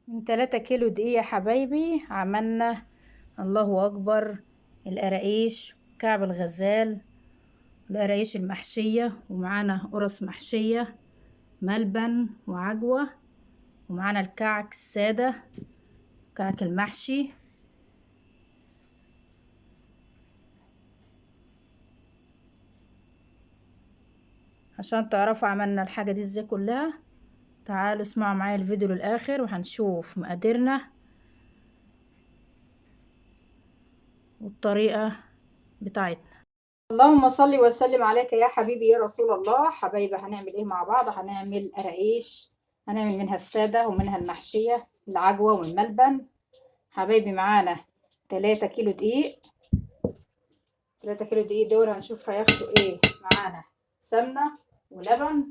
من 3 كيلو دقيق يا حبايبي عملنا الله اكبر القراقيش، كعب الغزال، القراقيش المحشية، ومعانا قرص محشية، ملبن وعجوة، ومعانا الكعك السادة، كعك المحشي. عشان تعرفوا عملنا الحاجة دي ازاي كلها، تعالوا اسمعوا معايا الفيديو للآخر وهنشوف مقاديرنا والطريقة بتاعتنا. اللهم صل وسلم عليك يا حبيبي يا رسول الله. حبايبي هنعمل ايه مع بعض؟ هنعمل قراقيش، هنعمل منها السادة ومنها المحشية، العجوة والملبن. حبايبي معانا 3 كيلو دقيق. 3 كيلو دقيق دول هنشوف هياخدوا ايه. معانا سمنة ولبن.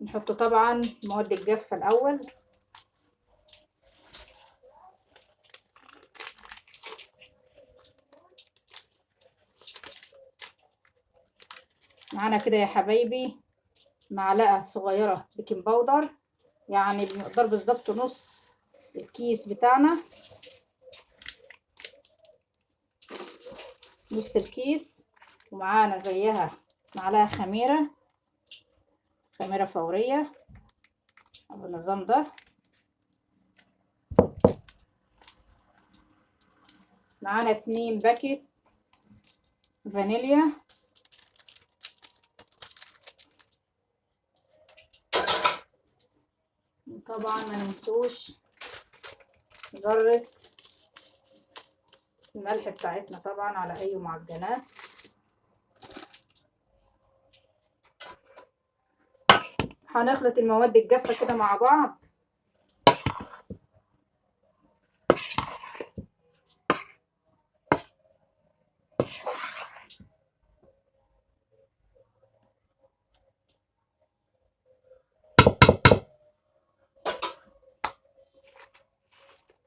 نحط طبعا مواد الجافة الأول. معانا كده يا حبايبي معلقة صغيرة بيكنج باودر، يعني بمقدار بالظبط نص الكيس بتاعنا، نص الكيس. ومعانا زيها معلقة خميرة، خميرة فورية بالنظام ده. معانا 2 باكيت فانيليا. طبعا ما ننسوش ذرة الملح بتاعتنا طبعا على اي معجنات. هنخلط المواد الجافة كده مع بعض.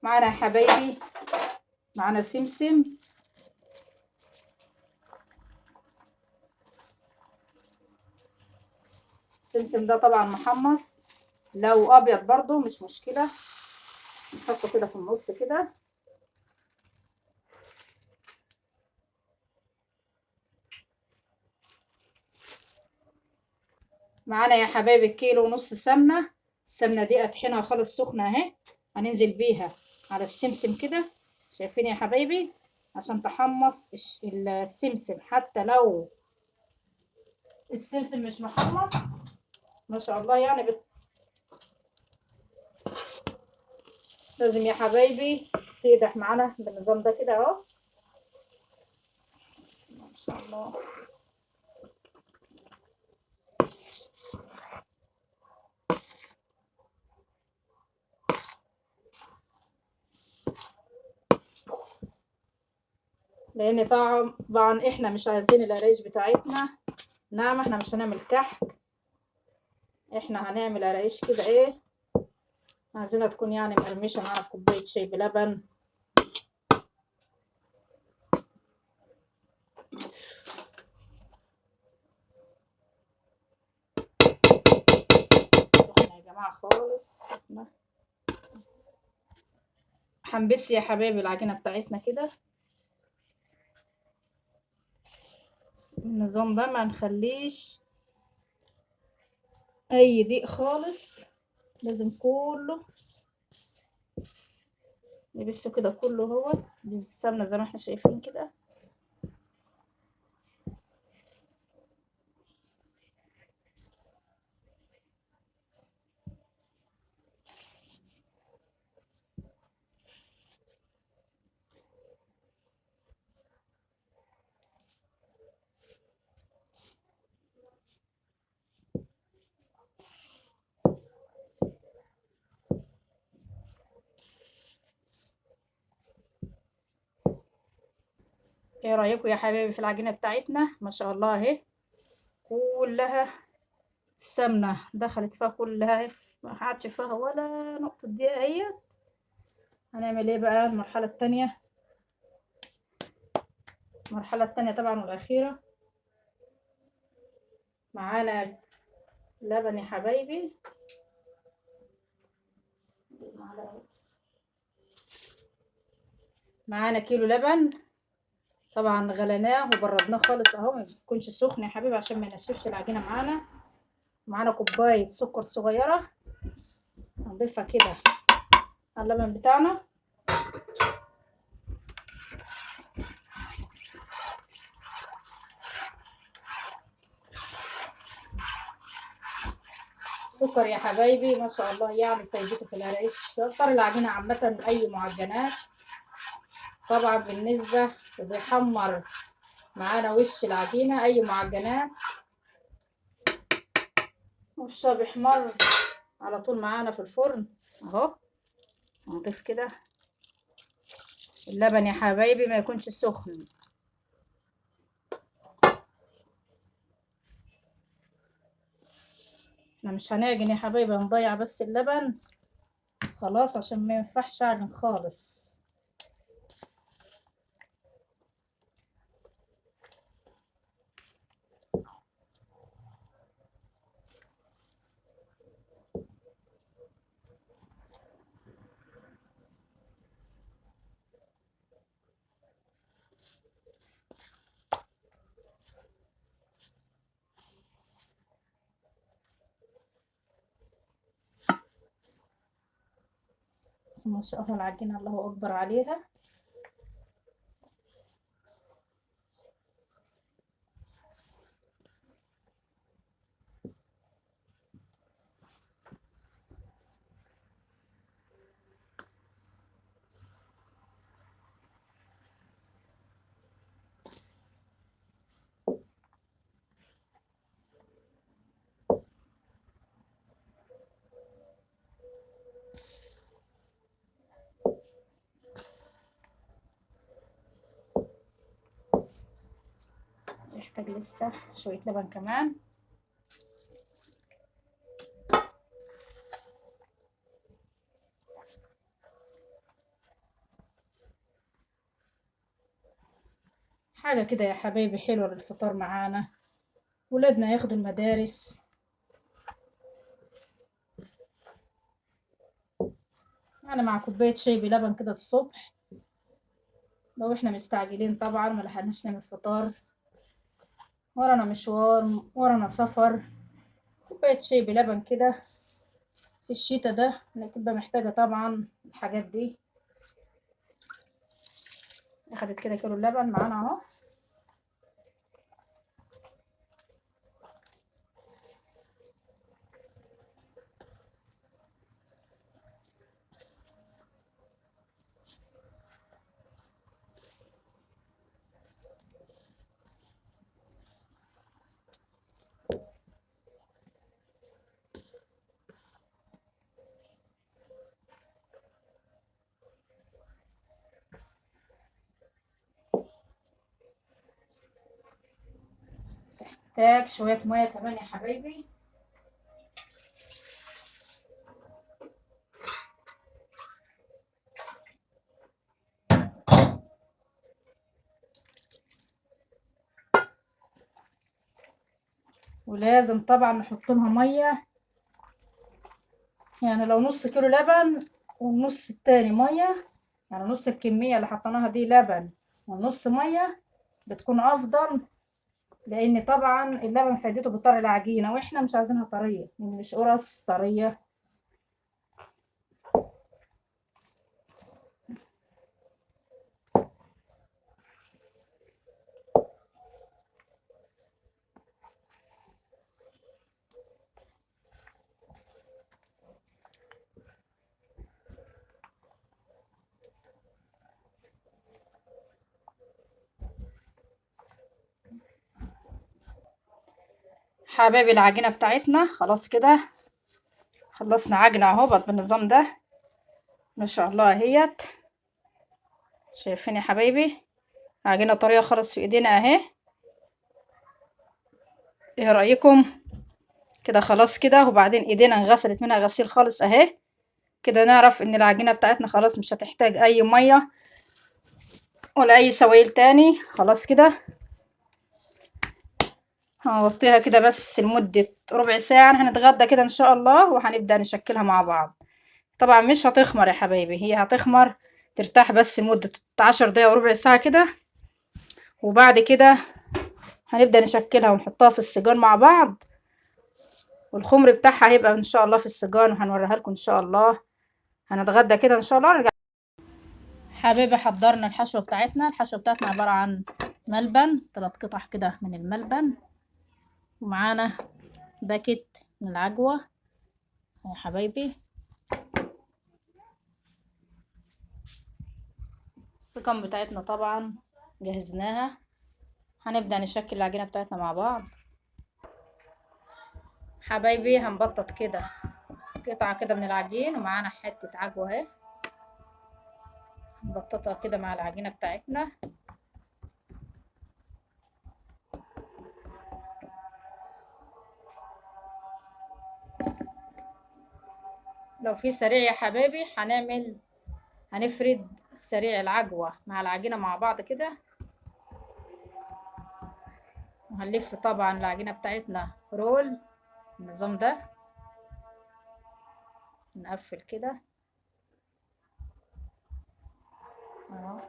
معانا يا حبايبي معانا سمسم. السمسم ده طبعا محمص، لو ابيض برضو مش مشكلة. نحطه كده في النص كده. معانا يا حبايبي كيلو ونص سمنة. السمنة دي اطحنها خالص سخنة اهي، هننزل بيها على السمسم كده. شايفين يا حبايبي؟ عشان تحمص السمسم، حتى لو السمسم مش محمص ما شاء الله يعني لازم يا حبايبي تقدح معانا بالنظام ده كده اهو. بسم الله ما شاء الله. لان طبعا احنا مش عايزين القرايش بتاعتنا ناعمة، احنا مش هنعمل كحك، احنا هنعمل قرايش كده ايه، عايزينها تكون يعني مقرمشة معانا بكوباية شاي بلبن. سخنة يا جماعة خالص سخنة. هنبس يا حبايبي العجينة بتاعتنا كده النظام ده، ما نخليش اي ضيق خالص، لازم كله نبسه كده كله هو بالسمنة زي ما احنا شايفين كده. ايه رأيكم يا حبايبي في العجينة بتاعتنا؟ ما شاء الله اهي كلها السمنة دخلت فيها كلها اهي، ما قعدش فيها ولا نقطة دقيقة اهي. هنعمل ايه بقى المرحلة التانية؟ المرحلة التانية طبعا والأخيرة، معانا لبن يا حبايبي. معانا كيلو لبن، طبعا غليناه وبردناه خالص اهو، ما يكونش سخن يا حبيبي عشان ما ينشفش العجينه معانا. معانا كوبايه سكر صغيره هنضيفها كده على اللبن بتاعنا. السكر يا حبايبي ما شاء الله يعني فايدته في القراقيش، يفطر العجينه عامه اي معجنات. طبعا بالنسبه بيحمر معانا وش العجينه اي معجنات، وشها بيحمر على طول معانا في الفرن اهو. نضيف كده اللبن يا حبايبي ما يكونش سخن. احنا مش هنعجن يا حبايبي، هنضيع بس اللبن خلاص عشان ما ينفعش اعجن خالص. ما شاء الله العجينة الله اكبر عليها. يحتاج لسه شوية لبن كمان. حاجة كده يا حبايبي حلوة للفطار معانا، ولادنا ياخدوا المدارس. يعني مع كوباية شاي بلبن كده الصبح لو احنا مستعجلين طبعا ما لحقناش نعمل فطار، ورانا مشوار ورانا سفر، كوباية شاي بلبن كده في الشتا ده بتبقى محتاجة طبعا الحاجات دي. اخدت كده كيلو اللبن معانا اهو. محتاج شوية مية كمان يا حبايبي. ولازم طبعا نحط لها ميه، يعني لو نص كيلو لبن والنص التاني ميه، يعني نص الكميه اللي حطيناها دي لبن والنص ميه بتكون افضل، لان طبعا اللبن فايدته بيطري العجينه واحنا مش عايزينها طريه، يعني مش قرص طريه. حبايبي العجينه بتاعتنا خلاص كده خلصنا عجنه اهو بقت بالنظام ده ما شاء الله اهيت. شايفين يا حبايبي عجينه طريه خالص في ايدينا اهي. ايه رايكم كده؟ خلاص كده وبعدين ايدينا انغسلت منها غسيل خالص اهي. كده نعرف ان العجينه بتاعتنا خلاص مش هتحتاج اي ميه ولا اي سوائل تاني. خلاص كده هنغطيها كده بس لمده ربع ساعه، هنتغدى كده ان شاء الله وهنبدا نشكلها مع بعض. طبعا مش هتخمر يا حبايبي، هي هتخمر ترتاح بس لمدة 10 دقايق وربع ساعة كده، وبعد كده هنبدأ نشكلها ونحطها في السيجان مع بعض، والخمر بتاعها هيبقى ان شاء الله في السيجان، وهنوريها لكم ان شاء الله. هنتغدى كده ان شاء الله نرجع. حبايبي حضرنا الحشوة بتاعتنا. الحشوة بتاعتنا عبارة عن ملبن، 3 قطع كده من الملبن، ومعانا باكت من العجوة يا حبايبي. السكن بتاعتنا طبعا جهزناها. هنبدأ نشكل العجينة بتاعتنا مع بعض حبايبي. هنبطط كده قطعة كده من العجين، ومعانا حتة عجوة اهي، نبططها كده مع العجينة بتاعتنا. لو في سريع يا حبايبي هنفرد السريع العجوة مع العجينة مع بعض كده، وهنلف طبعا العجينة بتاعتنا رول النظام ده، نقفل كده اهو.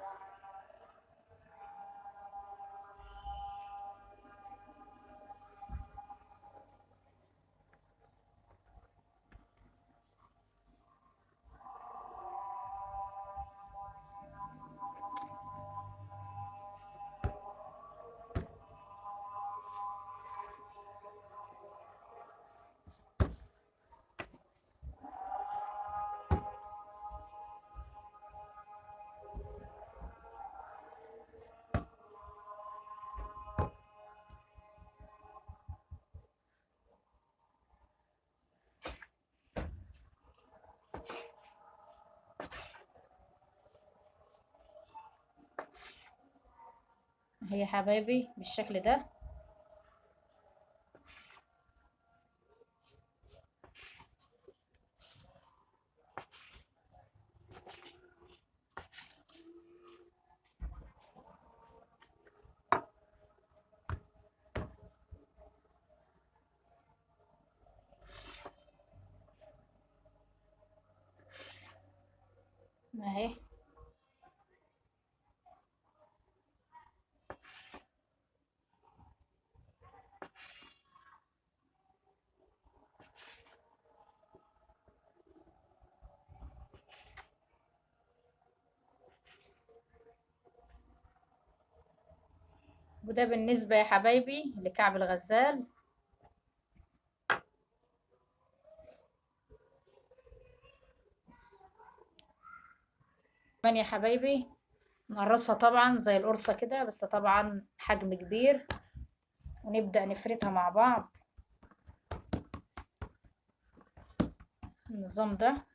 هي يا حبايبي بالشكل ده. اهي وده بالنسبة يا حبايبي لكعب الغزال. كمان يا حبايبي نقرصها طبعا زي القرصة كده، بس طبعا حجم كبير، ونبدأ نفردها مع بعض النظام ده.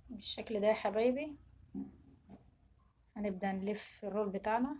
بالشكل ده يا حبايبي هنبدأ نلف الرول بتاعنا.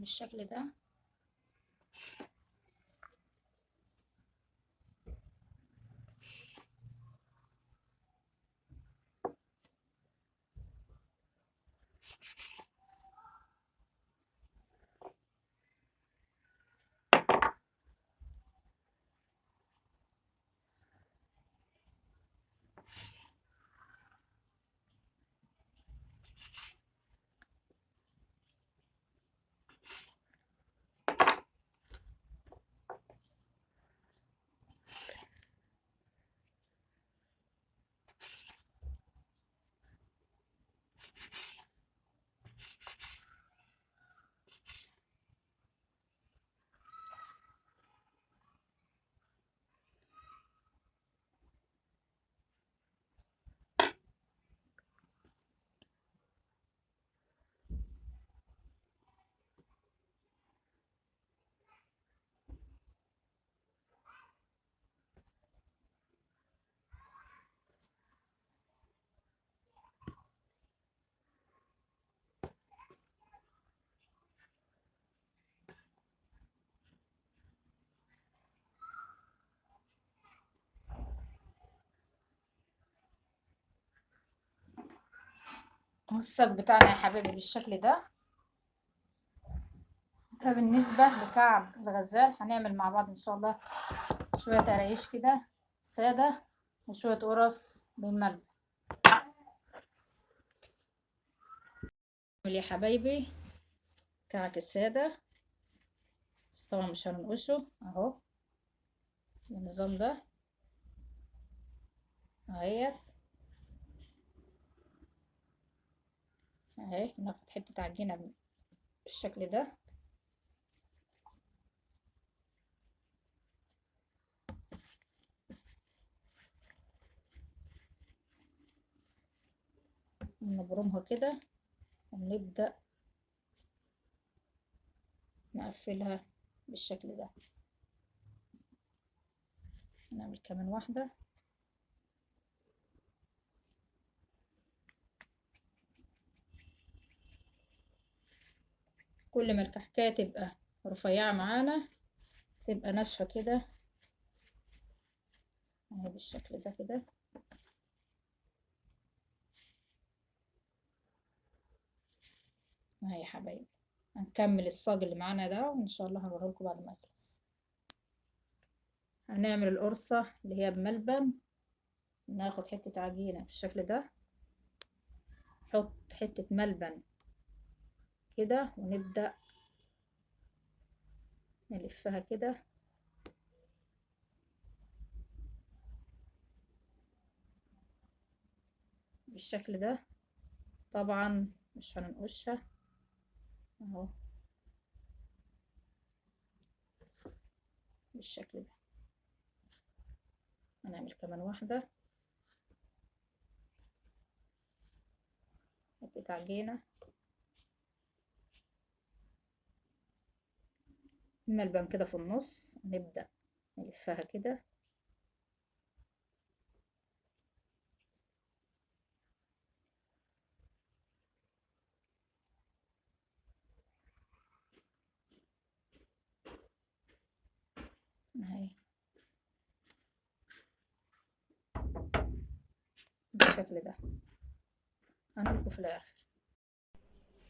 بالشكل ده. والصاج بتاعنا يا حبايبي بالشكل ده. ده بالنسبة لكعب الغزال. هنعمل مع بعض ان شاء الله شوية قرايش كده سادة وشوية قرص بالملبن. يا حبايبي كعك السادة، بس طبعا مش هننقشه اهو بالنظام ده اهي. اهي ناخد حتة عجينة بالشكل ده. نبرمها كده ونبدأ نقفلها بالشكل ده. نعمل كمان واحدة. كل ما الكحكاية تبقى رفيعة معانا تبقى ناشفة كده اهي بالشكل ده كده. اهي يا حبايبي هنكمل الصاج اللي معانا ده وان شاء الله هوريهولكم بعد ما يخلص. هنعمل القرصة اللي هي بملبن. ناخد حتة عجينة بالشكل ده، نحط حتة ملبن كده ونبدأ نلفها كده بالشكل ده. طبعا مش هننقشها اهو بالشكل ده. هنعمل كمان واحدة حتة عجينة ملبن كده في النص، نبدأ نلفها كده اهي بالشكل ده. هنقلبه في الاخر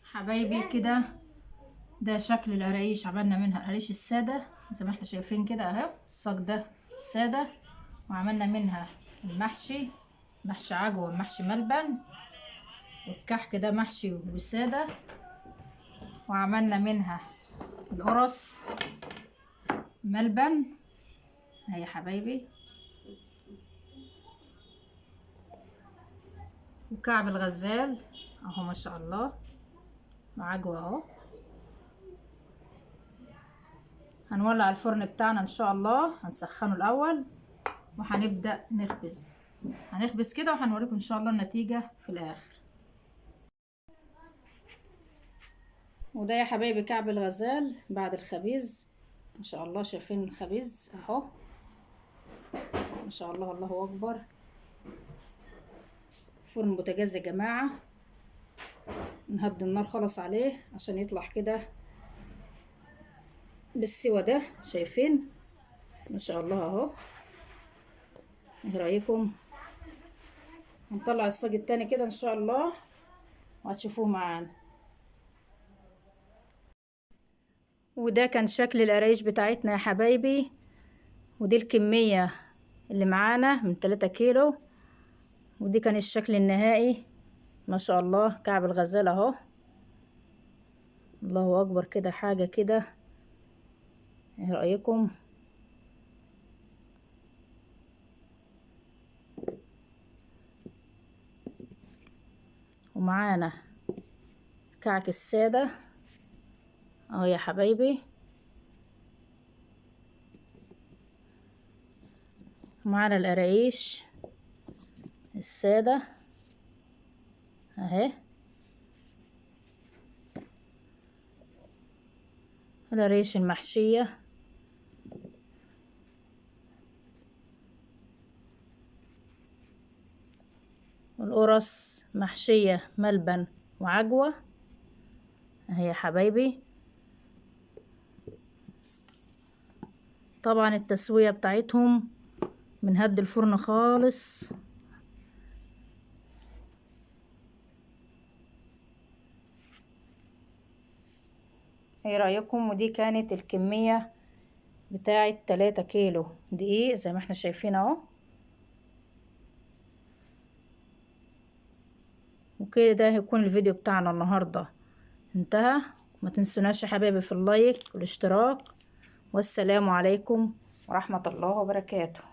حبايبي كده. ده شكل القرايش. عملنا منها القرايش الساده زي ما احنا شايفين كده اهو. الصاج ده ساده، وعملنا منها المحشي، محشي عجوه ومحشي ملبن، والكحك ده محشي وساده، وعملنا منها القرص ملبن اهي يا حبايبي، وكعب الغزال اهو ما شاء الله وعجوه اهو. هنولع الفرن بتاعنا ان شاء الله، هنسخنه الاول وهنبدأ هنخبز كده وهنوريكم ان شاء الله النتيجة في الاخر. وده يا حبايبي كعب الغزال بعد الخبيز ما شاء الله. شايفين الخبيز اهو ما شاء الله الله اكبر. فرن بوتاجاز يا جماعة، نهدي النار خالص عليه عشان يطلع كده بالسوا ده، شايفين ما شاء الله اهو. ايه رايكم؟ هنطلع الصاج التاني كده ان شاء الله وهتشوفوه معانا. وده كان شكل القرايش بتاعتنا يا حبايبي، ودي الكمية اللي معانا من 3 كيلو، ودي كان الشكل النهائي. ما شاء الله كعب الغزال اهو، الله اكبر كده، حاجة كده. ايه رأيكم؟ ومعانا كعك السادة اهو يا حبايبي، ومعانا القرايش السادة اهي، القرايش المحشية، والقرص محشية ملبن وعجوة اهي يا حبايبي. طبعا التسوية بتاعتهم من هد الفرن خالص. ايه رأيكم؟ ودي كانت الكمية بتاعة 3 كيلو دقيق زي ما احنا شايفين اهو. وكده هيكون الفيديو بتاعنا النهاردة انتهى. ما تنسوناش يا حبايبي في اللايك والاشتراك، والسلام عليكم ورحمة الله وبركاته.